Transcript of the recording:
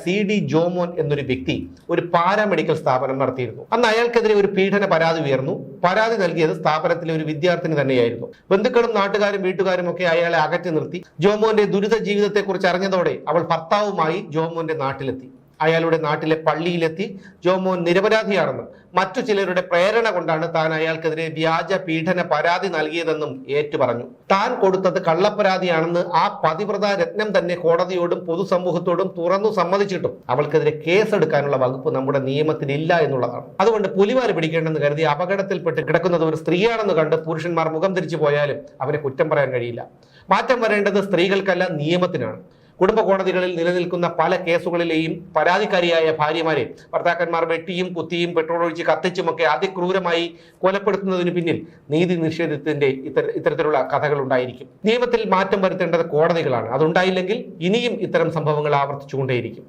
CD Jomon എന്നൊരു വ്യക്തി ഒരു പാരാമെഡിക്കൽ സ്ഥാപനം നടത്തിയിരുന്നു. അന്ന് അയാൾക്കെതിരെ ഒരു പീഡന പരാതി ഉയർന്നു. പരാതി നൽകിയത് സ്ഥാപനത്തിലെ ഒരു വിദ്യാർത്ഥിനി തന്നെയായിരുന്നു. ബന്ധുക്കളും നാട്ടുകാരും വീട്ടുകാരും ഒക്കെ അയാളെ അകറ്റി നിർത്തി. ജോമോന്റെ ദുരിത ജീവിതത്തെക്കുറിച്ച് അറിഞ്ഞതോടെ അവൾ ഭർത്താവുമായി ജോമോന്റെ നാട്ടിലെത്തി. അയാളുടെ നാട്ടിലെ പള്ളിയിലെത്തി ജോമോൻ നിരപരാധിയാണെന്ന് മറ്റു ചിലരുടെ പ്രേരണ കൊണ്ടാണ് താൻ അയാൾക്കെതിരെ വ്യാജ പീഡന പരാതി നൽകിയതെന്നും ഏറ്റുപറഞ്ഞു. താൻ കൊടുത്തത് കള്ളപ്പരാതിയാണെന്ന് ആ പതിവ്രത രത്നം തന്നെ കോടതിയോടും പൊതുസമൂഹത്തോടും തുറന്നു സമ്മതിച്ചിട്ടും അവൾക്കെതിരെ കേസെടുക്കാനുള്ള വകുപ്പ് നമ്മുടെ നിയമത്തിലില്ല എന്നുള്ളതാണ്. അതുകൊണ്ട് പുലിവാല് പിടിക്കേണ്ടെന്ന് കരുതി അപകടത്തിൽപ്പെട്ട് കിടക്കുന്നത് ഒരു സ്ത്രീയാണെന്ന് കണ്ട് പുരുഷന്മാർ മുഖം തിരിച്ചു പോയാലും അവരെ കുറ്റം പറയാൻ കഴിയില്ല. മാറ്റം വരേണ്ടത് സ്ത്രീകൾക്കല്ല, നിയമത്തിനാണ്. കുടുംബ കോടതികളിൽ നിലനിൽക്കുന്ന പല കേസുകളിലെയും പരാതിക്കാരിയായ ഭാര്യമാരെ ഭർത്താക്കന്മാർ വെട്ടിയും കുത്തിയും പെട്രോൾ ഒഴിച്ച് കത്തിച്ചുമൊക്കെ അതിക്രൂരമായി കൊലപ്പെടുത്തുന്നതിന് പിന്നിൽ നീതി നിഷേധത്തിന്റെ ഇത്തരത്തിലുള്ള കഥകൾ ഉണ്ടായിരിക്കും. നിയമത്തിൽ മാറ്റം വരുത്തേണ്ടത് കോടതികളാണ്. അതുണ്ടായില്ലെങ്കിൽ ഇനിയും ഇത്തരം സംഭവങ്ങൾ ആവർത്തിച്ചുകൊണ്ടേയിരിക്കും.